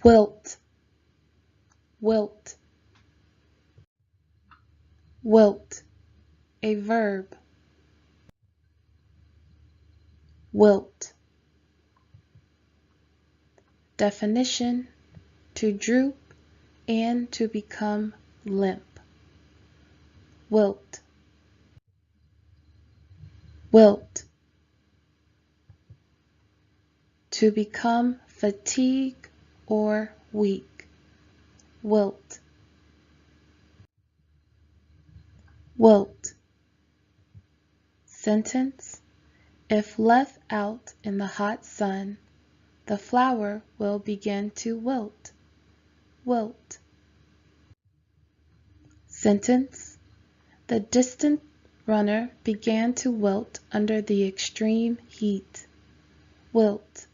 Wilt, wilt, wilt, a verb. Wilt. Definition: to droop and to become limp. Wilt. Wilt. To become fatigued or weak. Wilt. Wilt. Sentence: if left out in the hot sun, the flower will begin to wilt. Wilt. Sentence: the distant runner began to wilt under the extreme heat. Wilt.